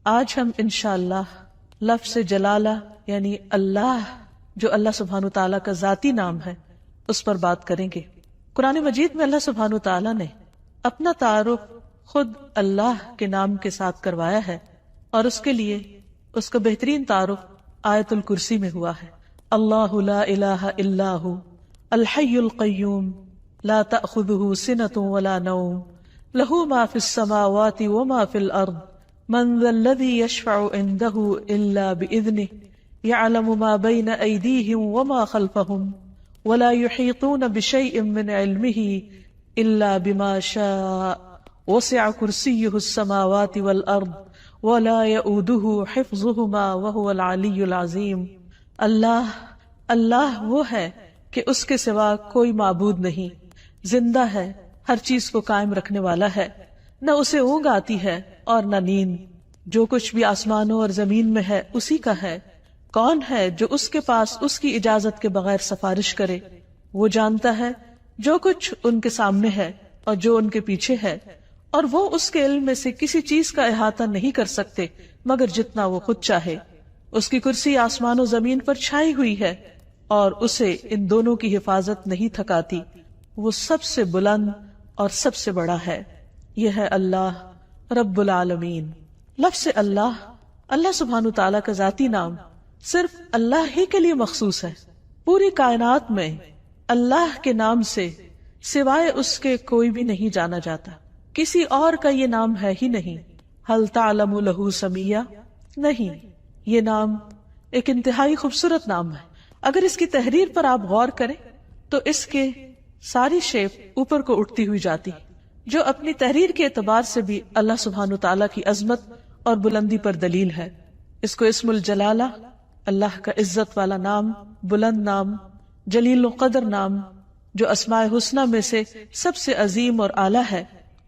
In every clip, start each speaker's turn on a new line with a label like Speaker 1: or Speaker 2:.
Speaker 1: آج ہم انشاءاللہ لفظ جلالہ یعنی اللہ، جو اللہ سبحانہ تعالیٰ کا ذاتی نام ہے، اس پر بات کریں گے۔ قرآن مجید میں اللہ سبحانہ تعالیٰ نے اپنا تعارف خود اللہ کے نام کے ساتھ کروایا ہے، اور اس کے لیے اس کا بہترین تعارف آیت الکرسی میں ہوا ہے۔ اللہ لا الہ الا ہو الحی القیوم لا تأخذہ سنۃ ولا نوم لہ ما فی السماوات وما فی الارض من ذا الذی یشفع عندہ الا بإذنہ یعلم ما بین ایدیہم وما خلفہم ولا یحیطون بشیء من علمہ الا بما شاء وسع کرسیہ السماوات والارض ولا یؤودہ حفظہما وہو العلی العظیم۔ اللہ وہ ہے کہ اس کے سوا کوئی معبود نہیں، زندہ ہے، ہر چیز کو قائم رکھنے والا ہے، نہ اسے اونگ آتی ہے اور نہ نیند، جو کچھ بھی آسمانوں اور زمین میں ہے اسی کا ہے۔ کون ہے جو اس کے پاس اس کی اجازت کے بغیر سفارش کرے؟ وہ جانتا ہے جو کچھ ان کے سامنے ہے اور جو ان کے پیچھے ہے، اور وہ اس کے علم میں سے کسی چیز کا احاطہ نہیں کر سکتے مگر جتنا وہ خود چاہے۔ اس کی کرسی آسمان و زمین پر چھائی ہوئی ہے اور اسے ان دونوں کی حفاظت نہیں تھکاتی۔ وہ سب سے بلند اور سب سے بڑا ہے۔ یہ ہے اللہ رب العالمین۔ لفظ اللہ سبحانہ تعالیٰ کا ذاتی نام صرف اللہ ہی کے لیے مخصوص ہے۔ پوری کائنات میں اللہ کے نام سے سوائے اس کے کوئی بھی نہیں جانا جاتا، کسی اور کا یہ نام ہے ہی نہیں۔ ہل تعلم لہ سمیہ؟ نہیں، یہ نام ایک انتہائی خوبصورت نام ہے۔ اگر اس کی تحریر پر آپ غور کریں تو اس کے ساری شیپ اوپر کو اٹھتی ہوئی جاتی، جو اپنی تحریر کے اعتبار سے بھی اللہ سبحانہ تعالیٰ کی عظمت اور بلندی پر دلیل ہے۔ اس کو اسم الجلالہ، اللہ کا عزت والا نام، بلند نام، جلیل القدر نام، جو اسماء حسنہ میں سے سب سے عظیم اور اعلیٰ ہے،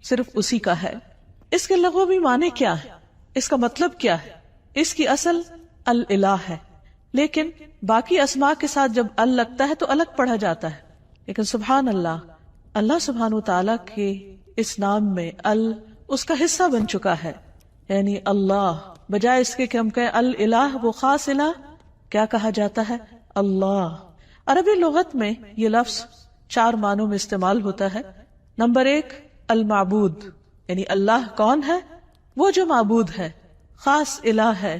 Speaker 1: صرف اسی کا ہے۔ اس کے لغوی معنی کیا ہے؟ اس کا مطلب کیا ہے؟ اس کی اصل الالہ ہے، لیکن باقی اسماء کے ساتھ جب ال لگتا ہے تو الگ پڑھا جاتا ہے۔ لیکن سبحان اللہ سبحانہ تعالیٰ کے اس نام میں ال اس کا حصہ بن چکا ہے، یعنی اللہ بجائے اس کے کہ ہم کہیں الالہ، وہ خاص الہ، کیا کہا جاتا ہے؟ اللہ۔ عربی لغت میں یہ لفظ 4 معنوں میں استعمال ہوتا ہے۔ نمبر 1 المعبود، یعنی اللہ کون ہے؟ وہ جو معبود ہے، خاص الہ ہے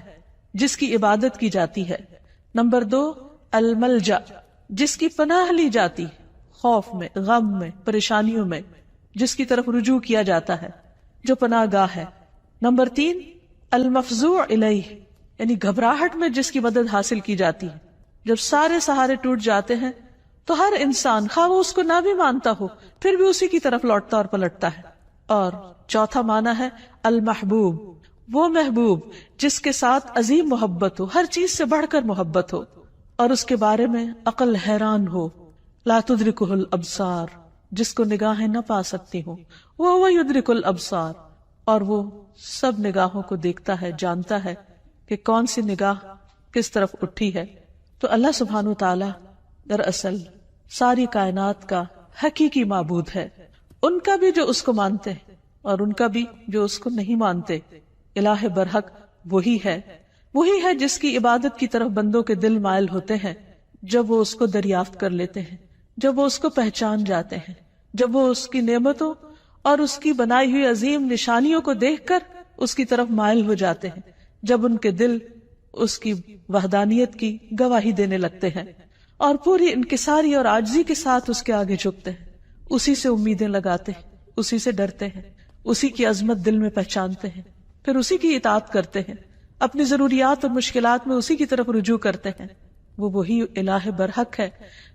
Speaker 1: جس کی عبادت کی جاتی ہے۔ نمبر 2 الملجا، جس کی پناہ لی جاتی، خوف میں، غم میں، پریشانیوں میں، جس کی طرف رجوع کیا جاتا ہے، جو پناہ گاہ ہے۔ نمبر 3 المفزوع الیہ، یعنی گھبراہٹ میں جس کی مدد حاصل کی جاتی ہے۔ جب سارے سہارے ٹوٹ جاتے ہیں تو ہر انسان، خواہ وہ اس کو نہ بھی مانتا ہو، پھر بھی اسی کی طرف لوٹتا اور پلٹتا ہے۔ اور چوتھا معنی ہے المحبوب، وہ محبوب جس کے ساتھ عظیم محبت ہو، ہر چیز سے بڑھ کر محبت ہو، اور اس کے بارے میں عقل حیران ہو۔ لا تدرکہ الابصار، جس کو نگاہیں نہ پا سکتی ہوں، وہ یدرک الابصار، اور وہ سب نگاہوں کو دیکھتا ہے، جانتا ہے کہ کون سی نگاہ کس طرف اٹھی ہے۔ تو اللہ سبحانہ تعالی دراصل ساری کائنات کا حقیقی معبود ہے، ان کا بھی جو اس کو مانتے ہیں اور ان کا بھی جو اس کو نہیں مانتے۔ الہ برحق وہی ہے جس کی عبادت کی طرف بندوں کے دل مائل ہوتے ہیں جب وہ اس کو دریافت کر لیتے ہیں، جب وہ اس کو پہچان جاتے ہیں، جب وہ اس کی نعمتوں اور اس کی بنائی ہوئی عظیم نشانیوں کو دیکھ کر اس کی طرف مائل ہو جاتے ہیں، جب ان کے دل اس کی وحدانیت کی گواہی دینے لگتے ہیں اور پوری انکساری اور عاجزی کے ساتھ اس کے آگے جھکتے ہیں، اسی سے امیدیں لگاتے ہیں، اسی سے ڈرتے ہیں، اسی کی عظمت دل میں پہچانتے ہیں، پھر اسی کی اطاعت کرتے ہیں، اپنی ضروریات اور مشکلات میں اسی کی طرف رجوع کرتے ہیں۔ وہ وہی الہ برحق ہے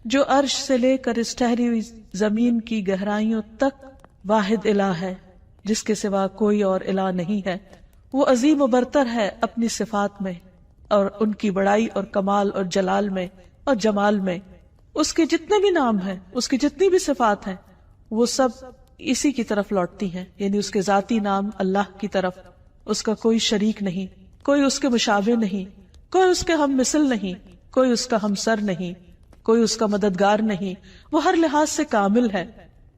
Speaker 1: جو عرش سے لے کر اس ٹھہری ہوئی زمین کی گہرائیوں تک واحد الہ ہے، جس کے سوا کوئی اور الہ نہیں ہے۔ وہ عظیم و برتر ہے اپنی صفات میں اور ان کی بڑائی اور کمال اور جلال میں اور جمال میں۔ اس کے جتنے بھی نام ہیں، اس کی جتنی بھی صفات ہیں، وہ سب اسی کی طرف لوٹتی ہیں، یعنی اس کے ذاتی نام اللہ کی طرف۔ اس کا کوئی شریک نہیں، کوئی اس کے مشابہ نہیں، کوئی اس کے ہم مثل نہیں، کوئی اس کا ہمسر نہیں، کوئی اس کا مددگار نہیں۔ وہ ہر لحاظ سے کامل ہے۔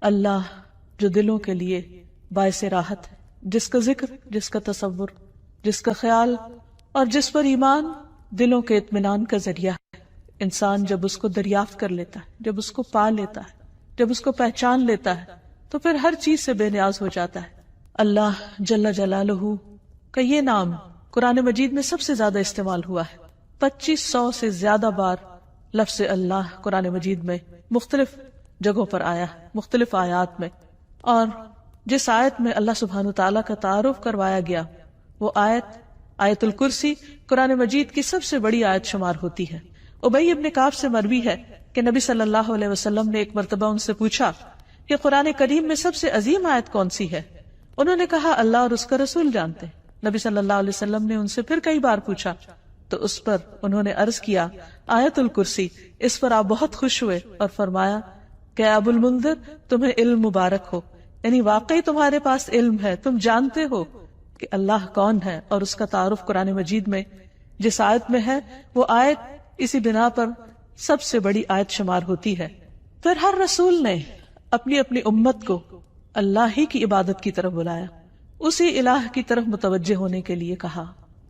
Speaker 1: اللہ جو دلوں کے لیے باعث راحت ہے، جس کا ذکر، جس کا تصور جس کا خیال اور جس پر ایمان دلوں کے اطمینان کا ذریعہ ہے۔ انسان جب اس کو دریافت کر لیتا ہے، جب اس کو پا لیتا ہے، جب اس کو پہچان لیتا ہے، تو پھر ہر چیز سے بے نیاز ہو جاتا ہے۔ اللہ جل جلالہ کا یہ نام قرآن مجید میں سب سے زیادہ استعمال ہوا ہے۔ 2500 سے زیادہ بار لفظ اللہ قرآن مجید میں مختلف جگہوں پر آیا ہے، مختلف آیات میں، اور جس آیت میں اللہ سبحانہ وتعالیٰ کا تعارف کروایا گیا وہ آیت الکرسی قرآن مجید کی سب سے بڑی آیت شمار ہوتی ہے۔ ابی ابن کعب سے مروی ہے کہ نبی صلی اللہ علیہ وسلم نے ایک مرتبہ ان سے پوچھا کہ قرآن کریم میں سب سے عظیم آیت کون سی ہے؟ انہوں نے کہا اللہ اور اس کا رسول جانتے ہیں۔ نبی صلی اللہ علیہ وسلم نے ان سے پھر کئی بار پوچھا تو اس پر انہوں نے عرض کیا آیت الکرسی۔ اس پر آپ بہت خوش ہوئے اور فرمایا کہ ابو المنذر تمہیں علم مبارک ہو، یعنی واقعی تمہارے پاس علم ہے، تم جانتے ہو کہ اللہ کون ہے، اور اس کا تعارف قرآن مجید میں جس آیت میں ہے وہ آیت اسی بنا پر سب سے بڑی آیت شمار ہوتی ہے۔ پھر ہر رسول نے اپنی اپنی امت کو اللہ ہی کی عبادت کی طرف بلایا، اسی الہ کی طرف متوجہ ہونے کے لیے کہا۔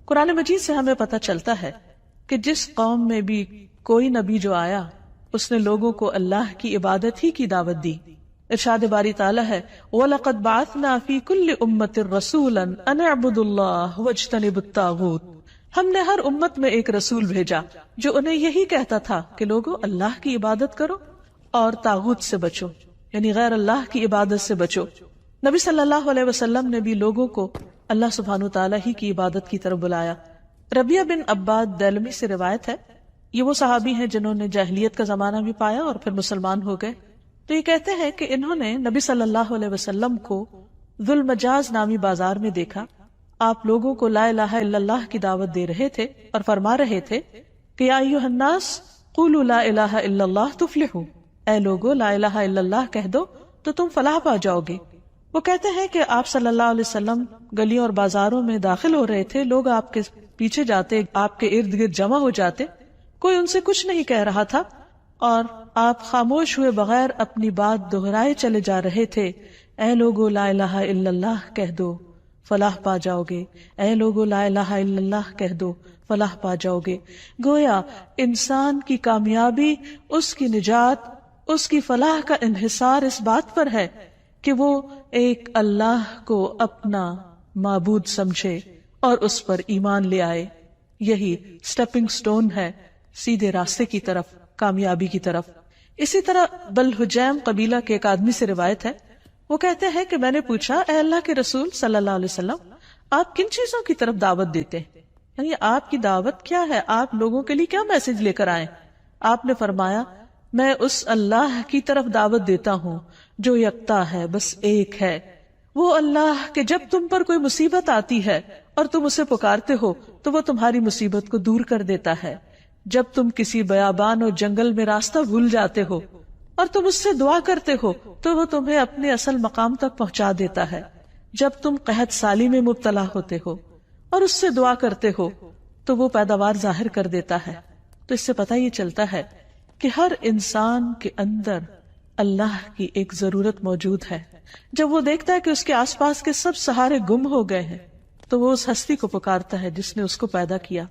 Speaker 1: قرآن مجید سے ہمیں پتہ چلتا ہے کہ جس قوم میں بھی کوئی نبی جو آیا اس نے لوگوں کو اللہ کی عبادت ہی کی دعوت دی۔ ارشاد باری تعالیٰ ہے وَلَقَدْ بَعَثْنَا فِي كُلِّ أُمَّةٍ رَسُولًا أَنِ اعْبُدُوا اللَّهَ وَاجْتَنِبُوا الطَّاغُوتَ۔ ہم نے ہر امت میں ایک رسول بھیجا جو انہیں یہی کہتا تھا کہ لوگوں اللہ کی عبادت کرو اور طاغوت سے بچو، یعنی غیر اللہ کی عبادت سے بچو۔ نبی صلی اللہ علیہ وسلم نے بھی لوگوں کو اللہ سبحانہ وتعالیٰ ہی کی عبادت کی طرف بلایا۔ ربیہ بن عباد دیلمی سے روایت ہے، یہ وہ صحابی ہیں جنہوں نے جاہلیت کا زمانہ بھی پایا اور پھر مسلمان ہو گئے۔ تو یہ کہتے ہیں کہ انہوں نے نبی صلی اللہ علیہ وسلم کو ذو المجاز نامی بازار میں دیکھا، آپ لوگوں کو لا الہ الا اللہ کی دعوت دے رہے تھے اور فرما رہے تھے کہ یا ایھا الناس قولوا لا الہ الا اللہ تفلحوا، اے لوگو لا الہ الا اللہ کہہ دو تو تم فلاح پا جاؤ گے۔ وہ کہتے ہیں کہ آپ صلی اللہ علیہ وسلم گلیوں اور بازاروں میں داخل ہو رہے تھے، لوگ آپ کے پیچھے جاتے، آپ کے ارد گرد جمع ہو جاتے، کوئی ان سے کچھ نہیں کہہ رہا تھا اور آپ خاموش ہوئے بغیر اپنی بات دہرائے چلے جا رہے تھے، اے لوگو لا الہ الا اللہ کہہ دو فلاح پا جاؤ گے، اے لوگو لا الہ الا اللہ کہہ دو فلاح پا جاؤ گے۔ گویا انسان کی کامیابی، اس کی نجات، اس کی فلاح کا انحصار اس بات پر ہے کہ وہ ایک اللہ کو اپنا معبود سمجھے اور اس پر ایمان لے آئے۔ یہی سٹیپنگ سٹون ہے سیدھے راستے کی طرف، کامیابی کی طرف۔ اسی طرح بلحجیم قبیلہ کے ایک آدمی سے روایت ہے، وہ کہتے ہیں کہ میں نے پوچھا اے اللہ کے رسول صلی اللہ علیہ وسلم آپ کن چیزوں کی طرف دعوت دیتے ہیں، یعنی آپ کی دعوت کیا ہے، آپ لوگوں کے لیے کیا میسج لے کر آئے؟ آپ نے فرمایا میں اس اللہ کی طرف دعوت دیتا ہوں جو یکتا ہے، بس ایک ہے، وہ اللہ کہ جب تم پر کوئی مصیبت آتی ہے اور تم اسے پکارتے ہو تو وہ تمہاری مصیبت کو دور کر دیتا ہے، جب تم کسی بیابان اور جنگل میں راستہ بھول جاتے ہو اور تم اس سے دعا کرتے ہو تو وہ تمہیں اپنے اصل مقام تک پہنچا دیتا ہے، جب تم قحط سالی میں مبتلا ہوتے ہو اور اس سے دعا کرتے ہو تو وہ پیداوار ظاہر کر دیتا ہے۔ تو اس سے پتہ یہ چلتا ہے کہ ہر انسان کے اندر اللہ کی ایک ضرورت موجود ہے۔ جب وہ دیکھتا ہے کہ اس کے آس پاس کے سب سہارے گم ہو گئے ہیں تو وہ اس ہستی کو پکارتا ہے جس نے اس کو پیدا کیا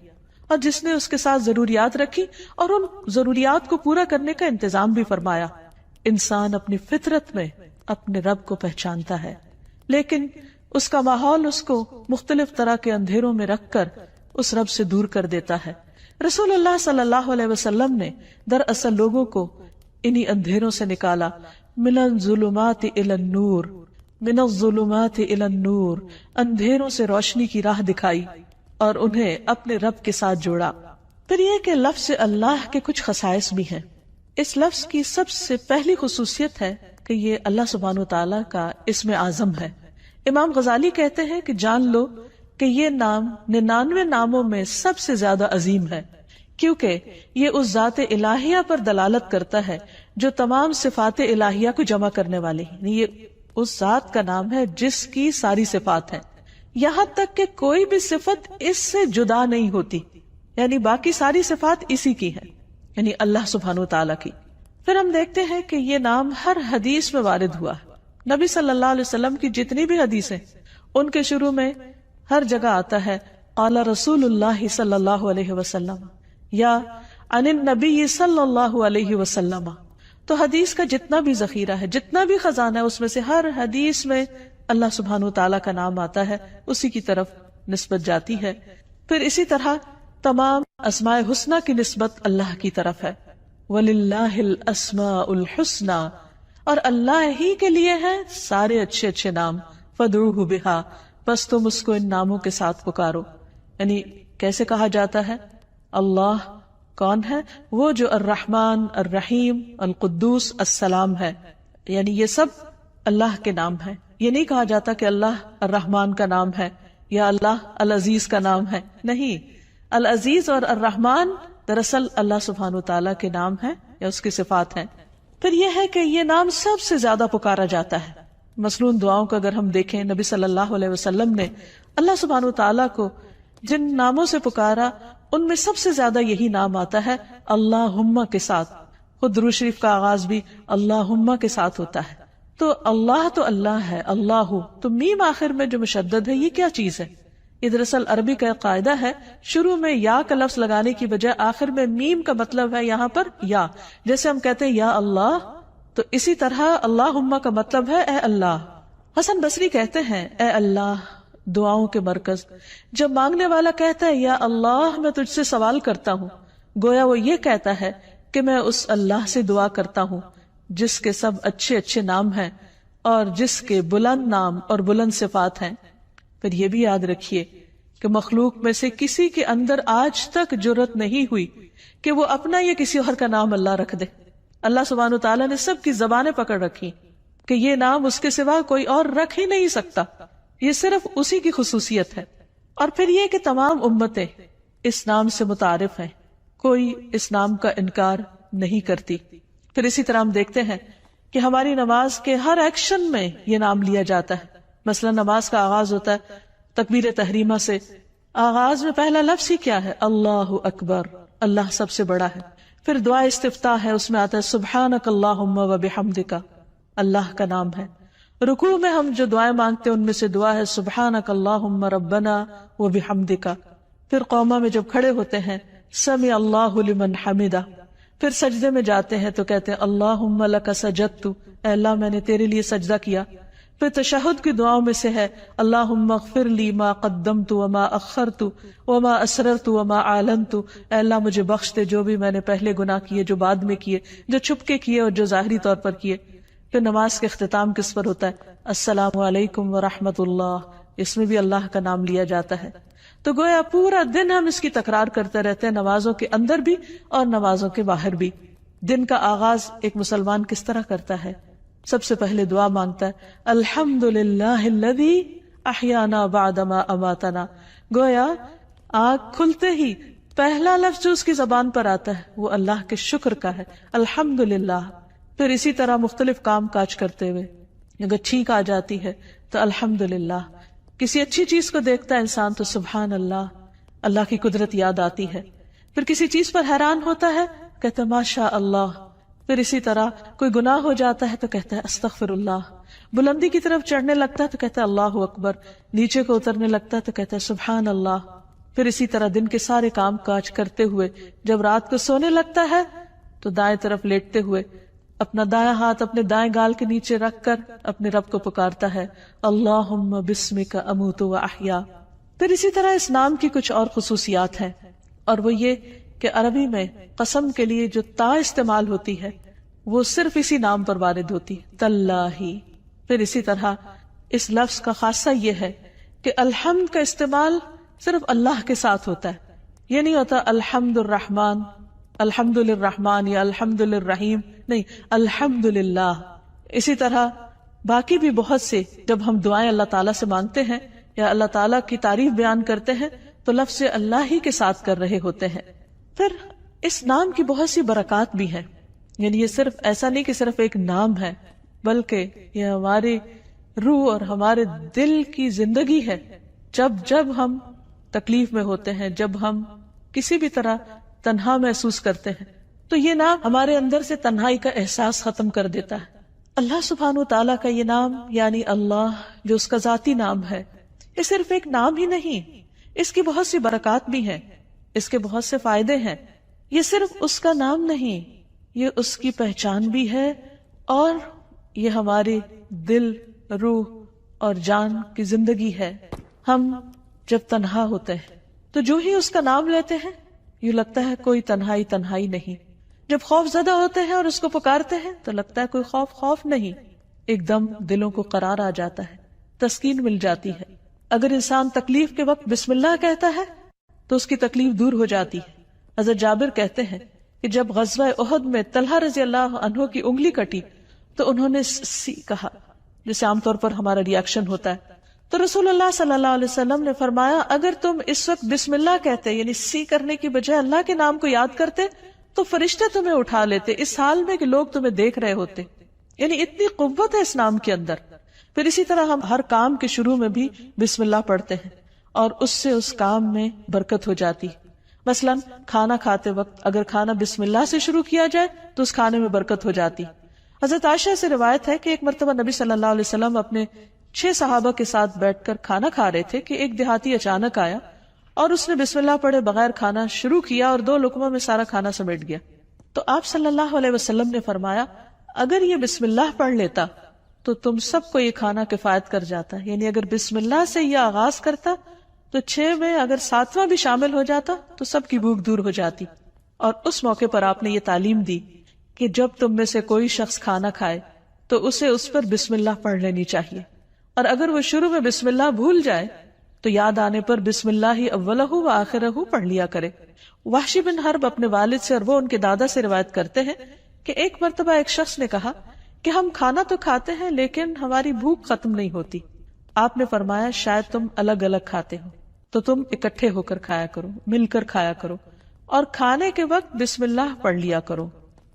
Speaker 1: اور جس نے اس کے ساتھ ضروریات رکھی اور ان ضروریات کو پورا کرنے کا انتظام بھی فرمایا۔ انسان اپنی فطرت میں اپنے رب کو پہچانتا ہے، لیکن اس کا ماحول اس کو مختلف طرح کے اندھیروں میں رکھ کر اس رب سے دور کر دیتا ہے۔ رسول اللہ صلی اللہ علیہ وسلم نے دراصل لوگوں کو انہی اندھیروں سے نکالا، من الظلمات الی النور، من الظلمات الی النور، اندھیروں سے روشنی کی راہ دکھائی اور انہیں اپنے رب کے ساتھ جوڑا۔ پھر یہ کہ لفظ اللہ کے کچھ خصائص بھی ہیں۔ اس لفظ کی سب سے پہلی خصوصیت ہے کہ یہ اللہ سبحانہ وتعالیٰ کا اسم اعظم ہے۔ امام غزالی کہتے ہیں کہ جان لو کہ یہ نام 99 ناموں میں سب سے زیادہ عظیم ہے، کیونکہ یہ اس ذات الہیہ پر دلالت کرتا ہے جو تمام صفات الہیہ کو جمع کرنے والی ہے۔ یہ اس ذات کا نام ہے جس کی ساری صفات ہیں، یہاں تک کہ کوئی بھی صفت اس سے جدا نہیں ہوتی، یعنی باقی ساری صفات اسی کی ہیں، یعنی اللہ سبحانہ وتعالیٰ کی۔ پھر ہم دیکھتے ہیں کہ یہ نام ہر حدیث میں وارد ہوا ہے۔ نبی صلی اللہ علیہ وسلم کی جتنی بھی حدیثیں ان کے شروع میں ہر جگہ آتا ہے قال رسول اللہ صلی اللہ علیہ وسلم یا عن النبی صلی اللہ علیہ وسلم. تو حدیث کا جتنا بھی ذخیرہ ہے، جتنا بھی خزانہ ہے، اس میں سے ہر حدیث میں اللہ سبحانہ وتعالی کا نام آتا ہے، اسی کی طرف نسبت جاتی ہے. پھر اسی طرح تمام اسماء حسنہ کی نسبت اللہ کی طرف ہے. وَلِلَّهِ الْأَسْمَاءُ الْحُسْنَى، اور اللہ ہی کے لیے ہیں سارے اچھے اچھے نام. فَادْعُوهُ بِهَا، بس تم اس کو ان ناموں کے ساتھ پکارو. یعنی کیسے کہا جاتا ہے؟ اللہ کون ہے؟ وہ جو الرحمن، الرحیم، القدوس، السلام ہے. یعنی یہ سب اللہ کے نام ہیں. یہ نہیں کہا جاتا کہ اللہ الرحمن کا نام ہے یا اللہ العزیز کا نام ہے. نہیں، العزیز اور الرحمن دراصل اللہ سبحانہ وتعالیٰ کے نام ہیں یا اس کی صفات ہیں. پھر یہ ہے کہ یہ نام سب سے زیادہ پکارا جاتا ہے. مثلاً دعاؤں کو اگر ہم دیکھیں، نبی صلی اللہ علیہ وسلم نے اللہ سبحانہ وتعالیٰ کو جن ناموں سے پکارا ان میں سب سے زیادہ یہی نام آتا ہے اللہم کے ساتھ. خود درود شریف کا آغاز بھی اللہم کے ساتھ ہوتا ہے. تو اللہ ہے، اللہ تو میم آخر میں جو مشدد ہے، یہ کیا چیز ہے؟ یہ دراصل عربی کا قاعدہ ہے، شروع میں یا کا لفظ لگانے کی بجائے آخر میں میم کا مطلب ہے یہاں پر یا. جیسے ہم کہتے ہیں یا اللہ، تو اسی طرح اللہم کا مطلب ہے اے اللہ. حسن بصری کہتے ہیں اے اللہ دعاؤں کے مرکز. جب مانگنے والا کہتا ہے یا اللہ میں تجھ سے سوال کرتا ہوں، گویا وہ یہ کہتا ہے کہ میں اس اللہ سے دعا کرتا ہوں جس کے سب اچھے اچھے نام ہیں اور جس کے بلند نام اور بلند صفات ہیں. پھر یہ بھی یاد رکھیے کہ مخلوق میں سے کسی کے اندر آج تک جرت نہیں ہوئی کہ وہ اپنا یا کسی اور کا نام اللہ رکھ دے. اللہ سبحانہ وتعالیٰ نے سب کی زبانیں پکڑ رکھی کہ یہ نام اس کے سوا کوئی اور رکھ ہی نہیں سکتا، یہ صرف اسی کی خصوصیت ہے. اور پھر یہ کہ تمام امتیں اس نام سے متعارف ہیں، کوئی اس نام کا انکار نہیں کرتی. پھر اسی طرح ہم دیکھتے ہیں کہ ہماری نماز کے ہر ایکشن میں یہ نام لیا جاتا ہے. مثلا نماز کا آغاز ہوتا ہے تکبیر تحریمہ سے. آغاز میں پہلا لفظ ہی کیا ہے؟ اللہ اکبر، اللہ سب سے بڑا ہے. پھر دعا استفتاح ہے، اس میں آتا ہے سبحانک اللہم و بحمدک، اللہ کا نام ہے. رکوع میں ہم جو دعائیں مانگتے ہیں ان میں سے دعا ہے سبحانک اللہم ربنا و بحمدک. پھر قومہ میں جب کھڑے ہوتے ہیں سمع اللہ لمن حمدہ. پھر سجدے میں جاتے ہیں تو کہتے ہیں اللہم لک سجدت، اے اللہ میں نے تیرے لیے سجدہ کیا. پھر تشہد کی دعاؤں میں سے ہے اللہم اغفر لی ما قدمت وما اخرت وما اسررت وما اعلنت، اے اللہ مجھے بخش دے جو بھی میں نے پہلے گناہ کیے، جو بعد میں کیے، جو چھپ کے کیے اور جو ظاہری طور پر کیے. پھر نماز کے اختتام کس پر ہوتا ہے؟ السلام علیکم ورحمۃ اللہ. اس میں بھی اللہ کا نام لیا جاتا ہے. تو گویا پورا دن ہم اس کی تکرار کرتے رہتے ہیں، نمازوں کے اندر بھی اور نمازوں کے باہر بھی. دن کا آغاز ایک مسلمان کس طرح کرتا ہے؟ سب سے پہلے دعا مانگتا ہے الحمدللہ الذی احیانا بعدما اماتنا. گویا آنکھ کھلتے ہی پہلا لفظ جو اس کی زبان پر آتا ہے وہ اللہ کے شکر کا ہے، الحمدللہ. پھر اسی طرح مختلف کام کاج کرتے ہوئے اگر چھینک آ جاتی ہے تو الحمدللہ. کسی اچھی چیز کو دیکھتا ہے انسان تو سبحان اللہ، اللہ کی قدرت یاد آتی ہے. پھر کسی چیز پر حیران ہوتا ہے کہتا ہے ماشاء اللہ. پھر اسی طرح کوئی گناہ ہو جاتا ہے تو کہتا ہے استغفر اللہ. بلندی کی طرف چڑھنے لگتا ہے تو کہتا ہے اللہ اکبر. نیچے کو اترنے لگتا ہے تو کہتا ہے سبحان اللہ. پھر اسی طرح دن کے سارے کام کاج کرتے ہوئے جب رات کو سونے لگتا ہے تو دائیں طرف لیٹتے ہوئے اپنا دایاں ہاتھ اپنے دائیں گال کے نیچے رکھ کر اپنے رب کو پکارتا ہے اللہم بسمک اموت و احیا. پھر اسی طرح اس نام کی کچھ اور خصوصیات ہیں، اور وہ یہ کہ عربی میں قسم کے لیے جو تا استعمال ہوتی ہے وہ صرف اسی نام پر وارد ہوتی ہے، تاللہ. پھر اسی طرح اس لفظ کا خاصہ یہ ہے کہ الحمد کا استعمال صرف اللہ کے ساتھ ہوتا ہے. یہ نہیں ہوتا الحمد الرحمن، الحمد للرحمن یا الحمد للرحیم، نہیں، الحمد للہ. اسی طرح باقی بھی بہت سے جب ہم دعائیں اللہ تعالیٰ سے مانگتے ہیں یا اللہ تعالیٰ کی تعریف بیان کرتے ہیں تو لفظ اللہ ہی کے ساتھ کر رہے ہوتے ہیں. پھر اس نام کی بہت سی برکات بھی ہیں. یعنی یہ صرف ایسا نہیں کہ صرف ایک نام ہے، بلکہ یہ ہماری روح اور ہمارے دل کی زندگی ہے. جب ہم تکلیف میں ہوتے ہیں، جب ہم کسی بھی طرح تنہا محسوس کرتے ہیں تو یہ نام ہمارے اندر سے تنہائی کا احساس ختم کر دیتا ہے. اللہ سبحانہ وتعالیٰ کا یہ نام یعنی اللہ جو اس کا ذاتی نام ہے، یہ صرف ایک نام ہی نہیں، اس کی بہت سی برکات بھی ہیں، اس کے بہت سے فائدے ہیں. یہ صرف اس کا نام نہیں، یہ اس کی پہچان بھی ہے، اور یہ ہماری دل، روح اور جان کی زندگی ہے. ہم جب تنہا ہوتے ہیں تو جو ہی اس کا نام لیتے ہیں یوں لگتا ہے کوئی تنہائی نہیں. جب خوف زدہ ہوتے ہیں اور اس کو پکارتے ہیں تو لگتا ہے کوئی خوف نہیں. ایک دم دلوں کو قرار آ جاتا ہے، تسکین مل جاتی ہے. اگر انسان تکلیف کے وقت بسم اللہ کہتا ہے تو اس کی تکلیف دور ہو جاتی ہے. حضرت جابر کہتے ہیں کہ جب غزوہ احد میں طلحہ رضی اللہ عنہ کی انگلی کٹی تو انہوں نے سی کہا، جسے عام طور پر ہمارا ریاکشن ہوتا ہے. تو رسول اللہ صلی اللہ علیہ وسلم نے فرمایا اگر تم اس وقت بسم اللہ کہتے، یعنی سی کرنے کی بجائے اللہ کے نام کو یاد کرتے، تو فرشتے تمہیں اٹھا لیتے اس حال میں کہ لوگ تمہیں دیکھ رہے ہوتے. یعنی اتنی قوت ہے اس نام کے اندر. پھر اسی طرح ہم ہر کام کے شروع میں بھی بسم اللہ پڑھتے ہیں اور اس سے اس کام میں برکت ہو جاتی. مثلا کھانا کھاتے وقت اگر کھانا بسم اللہ سے شروع کیا جائے تو اس کھانے میں برکت ہو جاتی. حضرت عائشہ سے روایت ہے کہ ایک مرتبہ نبی صلی اللہ علیہ وسلم اپنے 6 صحابہ کے ساتھ بیٹھ کر کھانا کھا رہے تھے کہ ایک دیہاتی اچانک آیا اور اس نے بسم اللہ پڑھے بغیر کھانا شروع کیا اور 2 لقموں میں سارا کھانا سمیٹ گیا. تو آپ صلی اللہ علیہ وسلم نے فرمایا اگر یہ بسم اللہ پڑھ لیتا تو تم سب کو یہ کھانا کفایت کر جاتا. یعنی اگر بسم اللہ سے یہ آغاز کرتا تو 6 میں اگر 7واں بھی شامل ہو جاتا تو سب کی بھوک دور ہو جاتی. اور اس موقع پر آپ نے یہ تعلیم دی کہ جب تم میں سے کوئی شخص کھانا کھائے تو اسے اس پر بسم اللہ پڑھ لینی چاہیے، اور اگر وہ شروع میں بسم اللہ بھول جائے تو یاد آنے پر بسم اللہ اولہ و آخرہ پڑھ لیا کرے. وحشی بن حرب اپنے والد سے اور وہ ان کے دادا سے روایت کرتے ہیں کہ ایک مرتبہ ایک شخص نے کہا کہ ہم کھانا تو کھاتے ہیں لیکن ہماری بھوک ختم نہیں ہوتی. آپ نے فرمایا شاید تم الگ الگ کھاتے ہو تو تم اکٹھے ہو کر کھایا کرو، مل کر کھایا کرو، اور کھانے کے وقت بسم اللہ پڑھ لیا کرو.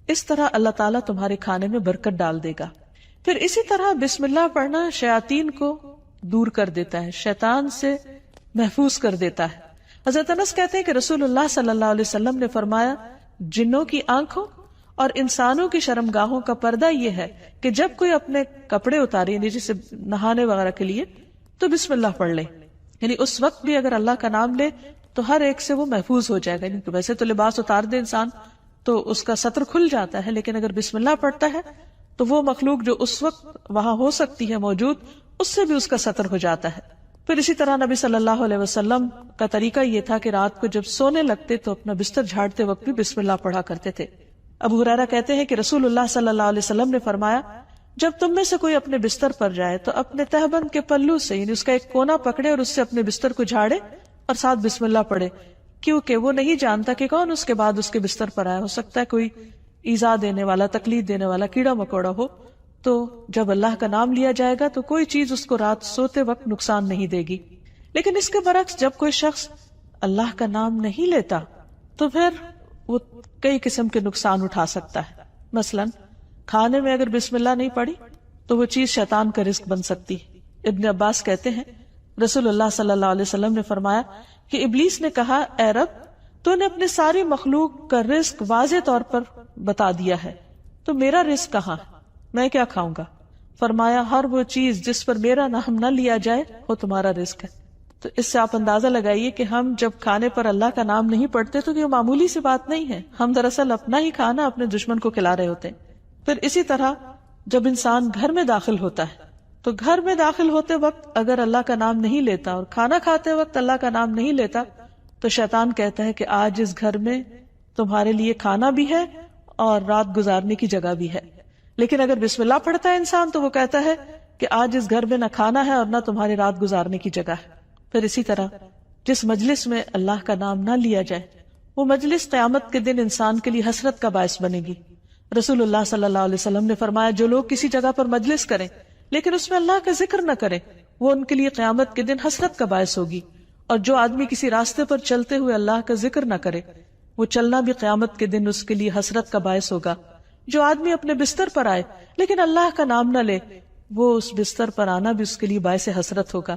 Speaker 1: اس طرح اللہ تعالیٰ تمہارے کھانے میں برکت ڈال دے گا. پھر اسی طرح بسم اللہ پڑھنا شیاطین کو دور کر دیتا ہے، شیطان سے محفوظ کر دیتا ہے. حضرت انس کہتے ہیں کہ رسول اللہ صلی اللہ علیہ وسلم نے فرمایا جنوں کی آنکھوں اور انسانوں کی شرمگاہوں کا پردہ یہ ہے کہ جب کوئی اپنے کپڑے اتارے، یعنی جسے نہانے وغیرہ کے لیے، تو بسم اللہ پڑھ لے. یعنی اس وقت بھی اگر اللہ کا نام لے تو ہر ایک سے وہ محفوظ ہو جائے گا. یعنی ویسے تو لباس اتار دے انسان تو اس کا ستر کھل جاتا ہے، لیکن اگر بسم اللہ پڑھتا ہے تو وہ مخلوق جو اس وقت وہاں ہو سکتی ہے موجود، اس سے بھی اس کا ستر ہو جاتا ہے. پھر اسی طرح نبی صلی اللہ علیہ وسلم کا طریقہ یہ تھا کہ رات کو جب سونے لگتے تو اپنا بستر جھاڑتے وقت بھی بسم اللہ پڑھا کرتے تھے. ابو ہریرہ کہتے ہیں کہ رسول اللہ صلی اللہ علیہ وسلم نے فرمایا جب تم میں سے کوئی اپنے بستر پر جائے تو اپنے تہبند کے پلو سے، یعنی اس کا ایک کونا پکڑے اور اس سے اپنے بستر کو جھاڑے اور ساتھ بسم اللہ پڑھے، کیونکہ وہ نہیں جانتا کہ کون اس کے بعد اس کے بستر پر آیا. ہو سکتا ہے کوئی ایذا دینے والا، تکلیف دینے والا کیڑا مکوڑا ہو. تو جب اللہ کا نام لیا جائے گا تو کوئی چیز اس کو رات سوتے وقت نقصان نہیں دے گی. لیکن اس کے برعکس جب کوئی شخص اللہ کا نام نہیں لیتا تو پھر وہ کئی قسم کے نقصان اٹھا سکتا ہے. مثلا کھانے میں اگر بسم اللہ نہیں پڑھی تو وہ چیز شیطان کا رزق بن سکتی ہے. ابن عباس کہتے ہیں رسول اللہ صلی اللہ علیہ وسلم نے فرمایا کہ ابلیس نے کہا اے رب تو نے اپنے ساری مخلوق کا رزق واضح طور پر بتا دیا ہے، تو میرا رزق کہاں ہے، میں کیا کھاؤں گا؟ فرمایا ہر وہ چیز جس پر میرا نام نہ لیا جائے وہ تمہارا رزق ہے. تو اس سے آپ اندازہ لگائیے کہ ہم جب کھانے پر اللہ کا نام نہیں پڑھتے تو یہ معمولی سی بات نہیں ہے. ہم دراصل اپنا ہی کھانا اپنے دشمن کو کھلا رہے ہوتے ہیں. پھر اسی طرح جب انسان گھر میں داخل ہوتا ہے تو گھر میں داخل ہوتے وقت اگر اللہ کا نام نہیں لیتا اور کھانا کھاتے وقت اللہ کا نام نہیں لیتا تو شیطان کہتا ہے کہ آج اس گھر میں تمہارے لیے کھانا بھی ہے اور رات گزارنے کی جگہ بھی ہے. لیکن اگر بسم اللہ پڑھتا ہے انسان تو وہ کہتا ہے کہ آج اس گھر میں نہ کھانا ہے اور نہ تمہاری رات گزارنے کی جگہ ہے. پھر اسی طرح جس مجلس میں اللہ کا نام نہ لیا جائے وہ مجلس قیامت کے دن انسان کے لیے حسرت کا باعث بنے گی. رسول اللہ صلی اللہ علیہ وسلم نے فرمایا جو لوگ کسی جگہ پر مجلس کریں لیکن اس میں اللہ کا ذکر نہ کریں وہ ان کے لیے قیامت کے دن حسرت کا باعث ہوگی. اور جو آدمی کسی راستے پر چلتے ہوئے اللہ کا ذکر نہ کرے وہ چلنا بھی قیامت کے دن اس کے لیے حسرت کا باعث ہوگا. جو آدمی اپنے بستر پر آئے لیکن اللہ کا نام نہ لے وہ اس بستر پر آنا بھی اس کے لیے باعث حسرت ہوگا.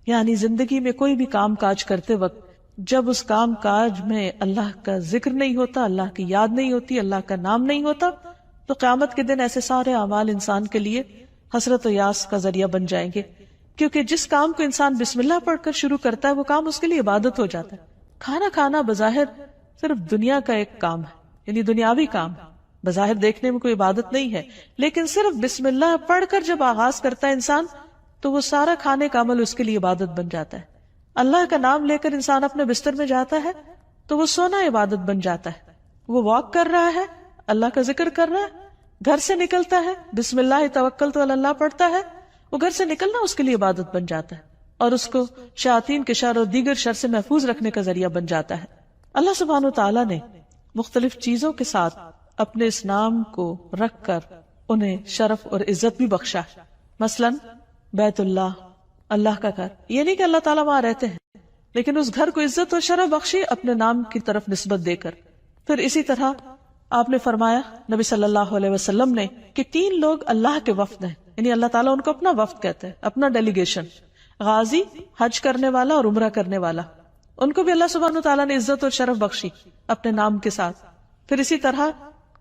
Speaker 1: یعنی زندگی میں کوئی بھی کام کاج کرتے وقت جب اس کام کاج میں اللہ کا ذکر نہیں ہوتا، اللہ کی یاد نہیں ہوتی، اللہ کا نام نہیں ہوتا تو قیامت کے دن ایسے سارے اعمال انسان کے لیے حسرت و یاس کا ذریعہ بن جائیں گے کیونکہ جس کام کو انسان بسم اللہ پڑھ کر شروع کرتا ہے وہ کام اس کے لیے عبادت ہو جاتا ہے. کھانا کھانا بظاہر صرف دنیا کا ایک کام ہے، یعنی دنیاوی کام ہے، بظاہر دیکھنے میں کوئی عبادت نہیں ہے، لیکن صرف بسم اللہ پڑھ کر جب آغاز کرتا ہے انسان تو وہ سارا کھانے کا عمل اس کے لیے عبادت بن جاتا ہے. اللہ کا نام لے کر انسان اپنے بستر میں جاتا ہے تو وہ سونا عبادت بن جاتا ہے. وہ واک کر رہا ہے، اللہ کا ذکر کر رہا ہے، گھر سے نکلتا ہے بسم اللہ توکلت علی اللہ پڑھتا ہے، وہ گھر سے نکلنا اس کے لیے عبادت بن جاتا ہے اور اس کو شیاطین کے شر اور دیگر شر سے محفوظ رکھنے کا ذریعہ بن جاتا ہے. اللہ سبحانہ و تعالیٰ نے مختلف چیزوں کے ساتھ اپنے اس نام کو رکھ کر انہیں شرف اور عزت بھی بخشا ہے. مثلا بیت اللہ، اللہ کا گھر، یہ نہیں کہ اللہ تعالیٰ وہاں رہتے ہیں، لیکن اس گھر کو عزت اور شرف بخشی اپنے نام کی طرف نسبت دے کر. پھر اسی طرح آپ نے فرمایا نبی صلی اللہ علیہ وسلم نے کہ 3 لوگ اللہ کے وفد ہیں، یعنی اللہ تعالیٰ ان کو اپنا وفد کہتے ہیں، اپنا ڈیلیگیشن. غازی، حج کرنے والا اور عمرہ کرنے والا، ان کو بھی اللہ سبحانہ تعالیٰ نے عزت اور شرف بخشی اپنے نام کے ساتھ. پھر اسی طرح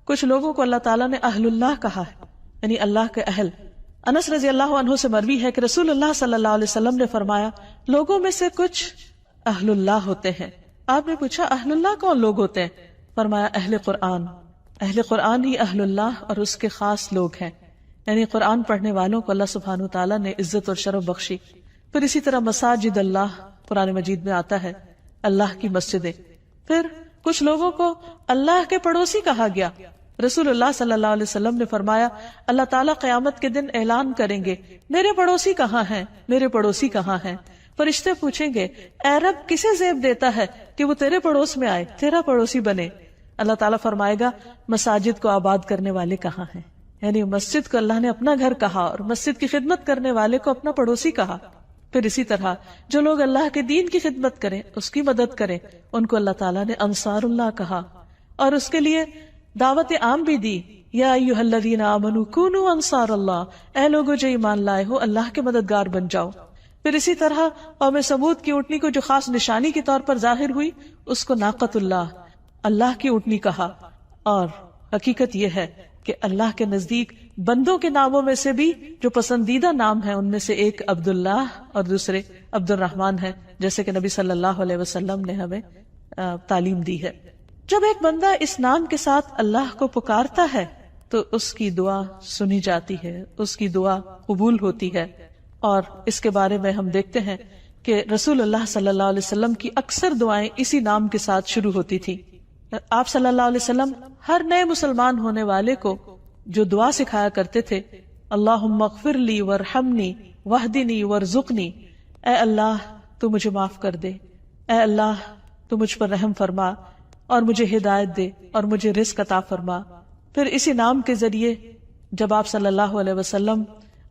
Speaker 1: کچھ لوگوں کو اللہ تعالیٰ نے اہل اللہ کہا ہے، یعنی اللہ کے اہل. انس رضی اللہ عنہ سے مروی ہے کہ رسول اللہ صلی اللہ علیہ وسلم نے فرمایا لوگوں میں سے کچھ اہل اللہ ہوتے ہیں. آپ نے پوچھا اہل اللہ کون لوگ ہوتے ہیں؟ فرمایا اہل قرآن. اہل قرآن ہی اہل اللہ اور اس کے خاص لوگ ہیں، یعنی قرآن پڑھنے والوں کو اللہ سبحانہ تعالیٰ نے عزت اور شرف بخشی. پھر اسی طرح مساجد اللہ قرآن مجید میں آتا ہے، اللہ کی مسجدیں. پھر کچھ لوگوں کو اللہ کے پڑوسی کہا گیا. رسول اللہ صلی اللہ علیہ وسلم نے فرمایا اللہ تعالیٰ قیامت کے دن اعلان کریں گے میرے پڑوسی کہاں ہیں، میرے پڑوسی کہاں ہیں. فرشتے پوچھیں گے اے رب کسے زیب دیتا ہے کہ وہ تیرے پڑوس میں آئے، تیرا پڑوسی بنے. اللہ تعالیٰ فرمائے گا مساجد کو آباد کرنے والے کہاں ہیں، یعنی مسجد کو اللہ نے اپنا گھر کہا اور مسجد کی خدمت کرنے والے کو اپنا پڑوسی کہا. پھر اسی طرح جو لوگ اللہ کے دین کی خدمت کریں، اس کی مدد کریں، ان کو اللہ تعالیٰ نے انصار اللہ کہا اور اس کے لیے دعوت عام بھی دی. یا ایھا الذین آمنوا کونوا انصار اللہ، اے لوگو جو ایمان لائے ہو اللہ کے مددگار بن جاؤ. پھر اسی طرح قوم سمود کی اونٹنی کو جو خاص نشانی کے طور پر ظاہر ہوئی اس کو ناقۃ اللہ، اللہ کی اونٹنی کہا. اور حقیقت یہ ہے کہ اللہ کے نزدیک بندوں کے ناموں میں سے بھی جو پسندیدہ نام ہیں ان میں سے ایک عبداللہ اور دوسرے عبد الرحمن ہے، جیسے کہ نبی صلی اللہ علیہ وسلم نے ہمیں تعلیم دی ہے. جب ایک بندہ اس نام کے ساتھ اللہ کو پکارتا ہے تو اس کی دعا سنی جاتی ہے، اس کی دعا قبول ہوتی ہے. اور اس کے بارے میں ہم دیکھتے ہیں کہ رسول اللہ صلی اللہ علیہ وسلم کی اکثر دعائیں اسی نام کے ساتھ شروع ہوتی تھی. آپ صلی اللہ علیہ وسلم ہر نئے مسلمان ہونے والے کو جو دعا سکھایا کرتے تھے اللہم اغفر لی وارحمنی واہدنی وارزقنی، اے اللہ تو مجھے معاف کر دے، اے اللہ تو مجھ پر رحم فرما اور مجھے ہدایت دے اور مجھے رزق عطا فرما. پھر اسی نام کے ذریعے جب آپ صلی اللہ علیہ وسلم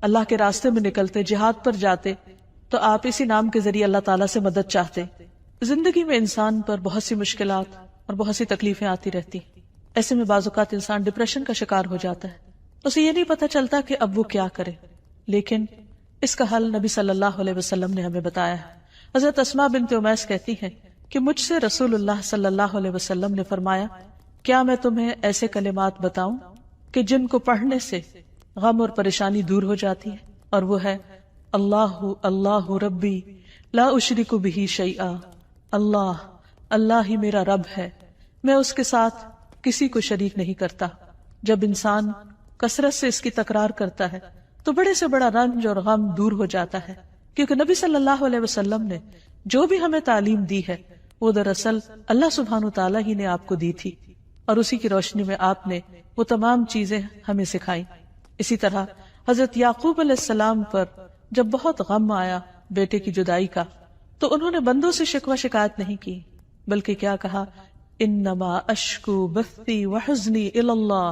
Speaker 1: اللہ کے راستے میں نکلتے، جہاد پر جاتے، تو آپ اسی نام کے ذریعے اللہ تعالیٰ سے مدد چاہتے. زندگی میں انسان پر بہت سی مشکلات اور بہت سی تکلیفیں آتی رہتی، ایسے میں بعض اوقات انسان ڈپریشن کا شکار ہو جاتا ہے، اسے یہ نہیں پتہ چلتا کہ اب وہ کیا کرے. لیکن اس کا حل نبی صلی اللہ علیہ وسلم نے ہمیں بتایا ہے. حضرت اسماء بنت امیس کہتی ہیں کہ مجھ سے رسول اللہ صلی اللہ علیہ وسلم نے فرمایا کیا میں تمہیں ایسے کلمات بتاؤں کہ جن کو پڑھنے سے غم اور پریشانی دور ہو جاتی ہے، اور وہ ہے اللہ اللہ ربی لا اشرک بہ شیئا، اللہ اللہ ہی میرا رب ہے، میں اس کے ساتھ کسی کو شریک نہیں کرتا. جب انسان کثرت سے اس کی تکرار کرتا ہے تو بڑے سے بڑا رنج اور غم دور ہو جاتا ہے، کیونکہ نبی صلی اللہ علیہ وسلم نے جو بھی ہمیں تعلیم دی ہے وہ دراصل اللہ سبحانہ تعالیٰ ہی نے آپ کو دی تھی، اور اسی کی روشنی میں آپ نے وہ تمام چیزیں ہمیں سکھائیں. اسی طرح حضرت یعقوب علیہ السلام پر جب بہت غم آیا بیٹے کی جدائی کا تو انہوں نے بندوں سے شکوہ شکایت نہیں کی، بلکہ کیا کہا انما اشکو بثی وحزنی الی اللہ،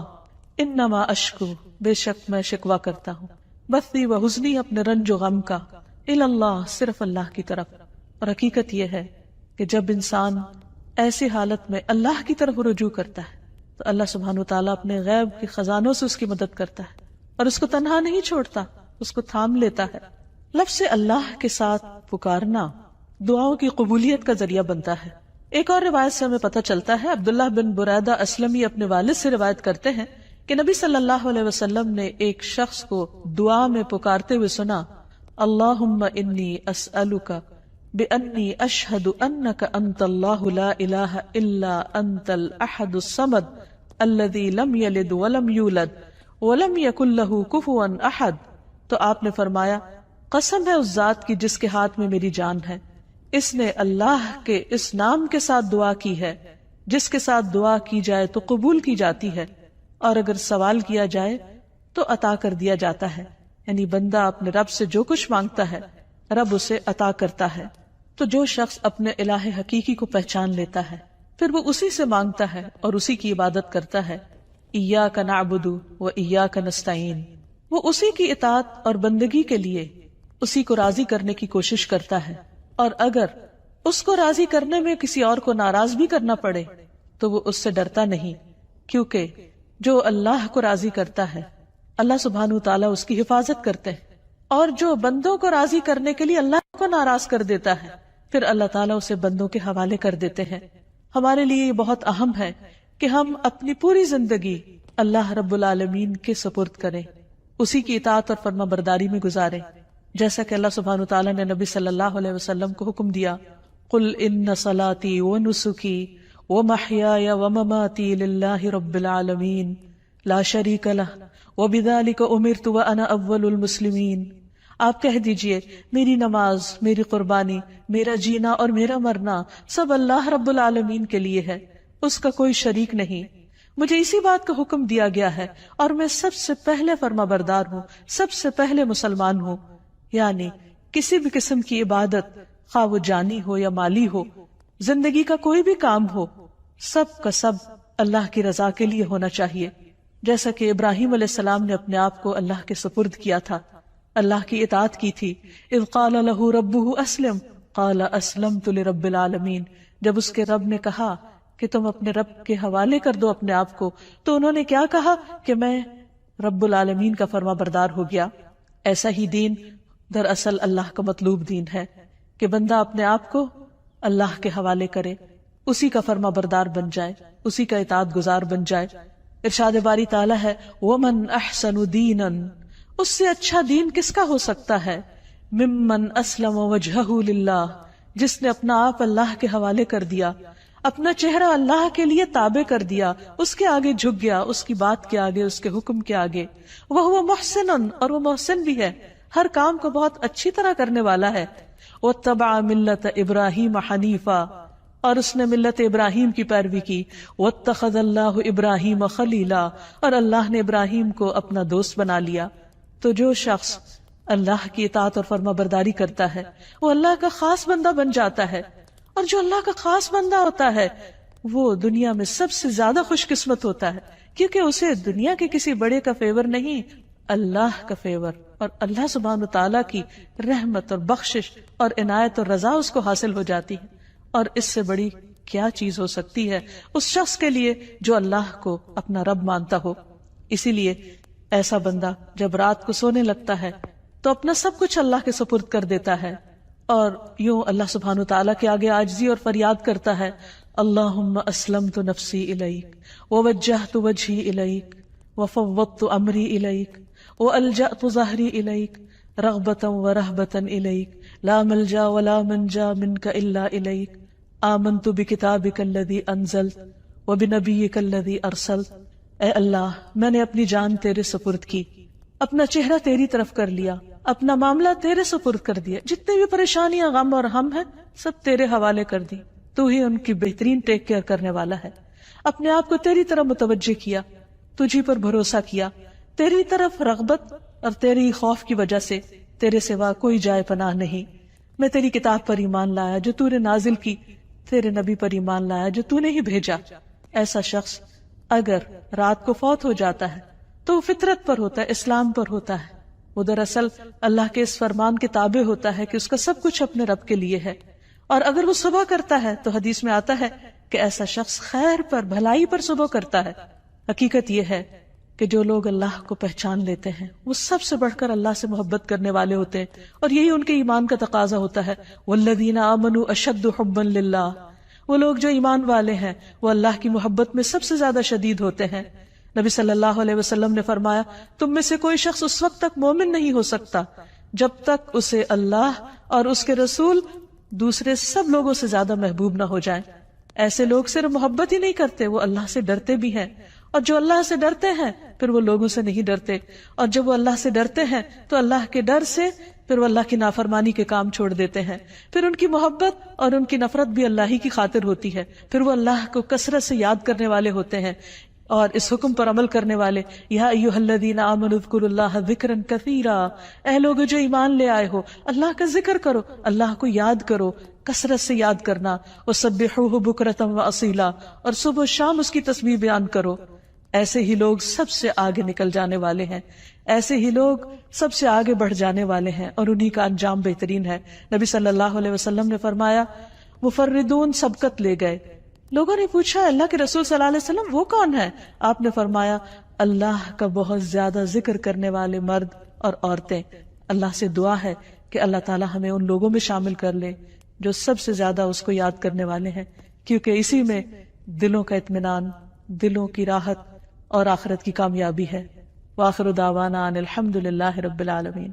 Speaker 1: انما اشکو بے شک میں شکوہ کرتا ہوں، بثی وحزنی اپنے رنج و غم کا، الی اللہ صرف اللہ کی طرف. اور حقیقت یہ ہے کہ جب انسان ایسی حالت میں اللہ کی طرف رجوع کرتا ہے تو اللہ سبحانہ وتعالیٰ اپنے غیب کے خزانوں سے اس کی مدد کرتا ہے اور اس کو تنہا نہیں چھوڑتا، اس کو تھام لیتا ہے. لفظ اللہ کے ساتھ پکارنا دعاؤں کی قبولیت کا ذریعہ بنتا ہے. ایک اور روایت سے ہمیں پتہ چلتا ہے، عبداللہ بن بریدہ اسلمی اپنے والد سے روایت کرتے ہیں کہ نبی صلی اللہ علیہ وسلم نے ایک شخص کو دعا میں پکارتے ہوئے سنا اللہم انی اسألک بأنی اشہد انک انت اللہ لا الہ الا انت الاحد الصمد الذی لم یلد ولم یولد ولم یکن لہ کفوا احد. تو آپ نے فرمایا قسم ہے اس ذات کی جس کے ہاتھ میں میری جان ہے، اس نے اللہ کے اس نام کے ساتھ دعا کی ہے جس کے ساتھ دعا کی جائے تو قبول کی جاتی ہے، اور اگر سوال کیا جائے تو عطا کر دیا جاتا ہے. یعنی بندہ اپنے رب سے جو کچھ مانگتا ہے رب اسے عطا کرتا ہے. تو جو شخص اپنے الہ حقیقی کو پہچان لیتا ہے پھر وہ اسی سے مانگتا ہے اور اسی کی عبادت کرتا ہے. ایاک نعبد و ایاک نستعین، وہ اسی کی اطاعت اور بندگی کے لیے اسی کو راضی کرنے کی کوشش کرتا ہے، اور اگر اس کو راضی کرنے میں کسی اور کو ناراض بھی کرنا پڑے تو وہ اس سے ڈرتا نہیں، کیونکہ جو اللہ کو راضی کرتا ہے اللہ سبحانہ وتعالی اس کی حفاظت کرتے ہیں، اور جو بندوں کو راضی کرنے کے لیے اللہ کو ناراض کر دیتا ہے پھر اللہ تعالیٰ اسے بندوں کے حوالے کر دیتے ہیں. ہمارے لیے یہ بہت اہم ہے کہ ہم اپنی پوری زندگی اللہ رب العالمین کے سپرد کریں، اسی کی اطاعت اور فرما برداری میں گزاریں، جیسا کہ اللہ سبحانہ وتعالیٰ نے نبی صلی اللہ علیہ وسلم کو حکم دیا، قل ان صلاتی ونسکی ومحیای ومماتی للہ رب العالمین لا شریک لہ وبذالک امرت وانا اول المسلمین. آپ کہہ دیجئے میری نماز، میری قربانی، میرا جینا اور میرا مرنا سب اللہ رب العالمین کے لیے ہے، اس کا کوئی شریک نہیں، مجھے اسی بات کا حکم دیا گیا ہے اور میں سب سے پہلے فرما بردار ہوں، سب سے پہلے مسلمان ہوں. یعنی کسی بھی قسم کی عبادت، خواہ وہ جانی ہو یا مالی ہو، زندگی کا کوئی بھی کام ہو، سب کا سب اللہ کی رضا کے لیے ہونا چاہیے. جیسا کہ ابراہیم علیہ السلام نے اپنے آپ کو اللہ کے سپرد کیا تھا، اللہ کی اطاعت کی تھی. اذ قال لہ ربہ اسلم قال اسلمت لرب العالمین، جب اس کے رب نے کہا کہ تم اپنے رب کے حوالے کر دو اپنے آپ کو، تو انہوں نے کیا کہا کہ میں رب العالمین کا فرما بردار ہو گیا. ایسا ہی دین دراصل اللہ کا مطلوب دین ہے کہ بندہ اپنے آپ کو اللہ کے حوالے کرے، اسی کا فرما بردار بن جائے، اسی کا اطاعت گزار بن جائے. ارشاد باری تعالیٰ ہے وَمَنْ أَحْسَنُ دِينًا، اس سے اچھا دین کس کا ہو سکتا ہے، ممن اسلم وجہہ للہ، جس نے اپنا آپ اللہ کے حوالے کر دیا، اپنا چہرہ اللہ کے لیے تابع کر دیا، اس کے آگے جھک گیا، اس کی بات کے آگے، اس کے حکم کے آگے. وَهُوَ مُحْسِنٌ، اور وہ محسن بھی ہے، ہر کام کو بہت اچھی طرح کرنے والا ہے. وَاتَّبَعَ مِلَّةَ إِبْرَاهِيمَ حَنِيفًا، اور اس نے ملت ابراہیم کی پیروی کی. وَاتَّخَذَ اللَّهُ إِبْرَاهِيمَ خَلِيلًا، اور اللہ نے ابراہیم کو اپنا دوست بنا لیا. تو جو شخص اللہ کی اطاعت اور فرما برداری کرتا ہے وہ اللہ کا خاص بندہ بن جاتا ہے، اور جو اللہ کا خاص بندہ ہوتا ہے وہ دنیا میں سب سے زیادہ خوش قسمت ہوتا ہے، کیونکہ اسے دنیا کے کسی بڑے کا فیور نہیں، اللہ کا فیور اور اللہ سبحانہ وتعالیٰ کی رحمت اور بخشش اور عنایت اور رضا اس کو حاصل ہو جاتی ہے. اور اس سے بڑی کیا چیز ہو سکتی ہے اس شخص کے لیے جو اللہ کو اپنا رب مانتا ہو. اسی لیے ایسا بندہ جب رات کو سونے لگتا ہے تو اپنا سب کچھ اللہ کے سپرد کر دیتا ہے، اور یوں اللہ سبحانہ وتعالیٰ کے آگے عاجزی اور فریاد کرتا ہے، اللہم اسلمت نفسی الیک ووجہت وجہی الیک وفوضت امری الیک والجأت ظہری الیک رغبتا ورہبتا الیک لا ملجا ولا منجا منک الا الیک آمنت بکتابک الذی انزلت وبنبیک الذی ارسلت. اے اللہ، میں نے اپنی جان تیرے سپرد کی، اپنا چہرہ تیری طرف کر لیا، اپنا معاملہ تیرے سپرد کر دیا، جتنے بھی پریشانیاں غم اور ہم ہیں سب تیرے حوالے کر دی، تو ہی ان کی بہترین ٹیک کیئر کرنے والا ہے. اپنے آپ کو تیری طرف متوجہ کیا، تجھی پر بھروسہ کیا، تیری طرف رغبت اور تیری خوف کی وجہ سے تیرے سوا کوئی جائے پناہ نہیں. میں تیری کتاب پر ایمان لایا جو تو نے نازل کی، تیرے نبی پر ایمان لایا جو تو نے ہی بھیجا. ایسا شخص اگر رات کو فوت ہو جاتا ہے تو وہ فطرت پر ہوتا ہے، اسلام پر ہوتا ہے، وہ دراصل اللہ کے اس فرمان کے تابع ہوتا ہے کہ اس کا سب کچھ اپنے رب کے لیے ہے. اور اگر وہ صبح کرتا ہے تو حدیث میں آتا ہے کہ ایسا شخص خیر پر، بھلائی پر صبح کرتا ہے. حقیقت یہ ہے کہ جو لوگ اللہ کو پہچان لیتے ہیں وہ سب سے بڑھ کر اللہ سے محبت کرنے والے ہوتے ہیں، اور یہی ان کے ایمان کا تقاضا ہوتا ہے. والذین آمنوا اشد حبا للہ، وہ لوگ جو ایمان والے ہیں وہ اللہ کی محبت میں سب سے زیادہ شدید ہوتے ہیں. نبی صلی اللہ علیہ وسلم نے فرمایا، تم میں سے کوئی شخص اس وقت تک مومن نہیں ہو سکتا جب تک اسے اللہ اور اس کے رسول دوسرے سب لوگوں سے زیادہ محبوب نہ ہو جائیں۔ ایسے لوگ صرف محبت ہی نہیں کرتے، وہ اللہ سے ڈرتے بھی ہیں، اور جو اللہ سے ڈرتے ہیں پھر وہ لوگوں سے نہیں ڈرتے، اور جب وہ اللہ سے ڈرتے ہیں تو اللہ کے ڈر سے پھر وہ اللہ کی نافرمانی کے کام چھوڑ دیتے ہیں، پھر ان کی محبت اور ان کی نفرت بھی اللہ ہی کی خاطر ہوتی ہے، پھر وہ اللہ کو کثرت سے یاد کرنے والے ہوتے ہیں اور اس حکم پر عمل کرنے والے۔ یا ایھا الذین آمنوا اذکروا اللہ ذکرا کثیرا، اے لوگ جو ایمان لے آئے ہو اللہ کا ذکر کرو، اللہ کو یاد کرو، کثرت سے یاد کرنا، وسبحوہ بکرۃ واصیلا، اور صبح و شام اس کی تسبیح بیان کرو۔ ایسے ہی لوگ سب سے آگے نکل جانے والے ہیں، ایسے ہی لوگ سب سے آگے بڑھ جانے والے ہیں، اور انہی کا انجام بہترین ہے۔ نبی صلی اللہ علیہ وسلم نے فرمایا مفردون سبقت لے گئے۔ لوگوں نے پوچھا اللہ کے رسول صلی اللہ علیہ وسلم وہ کون ہے؟ آپ نے فرمایا اللہ کا بہت زیادہ ذکر کرنے والے مرد اور عورتیں۔ اللہ سے دعا ہے کہ اللہ تعالی ہمیں ان لوگوں میں شامل کر لے جو سب سے زیادہ اس کو یاد کرنے والے ہیں، کیونکہ اسی میں دلوں کا اطمینان، دلوں کی راحت اور آخرت کی کامیابی ہے۔ وآخر دعوانا ان الحمد للہ رب العالمین۔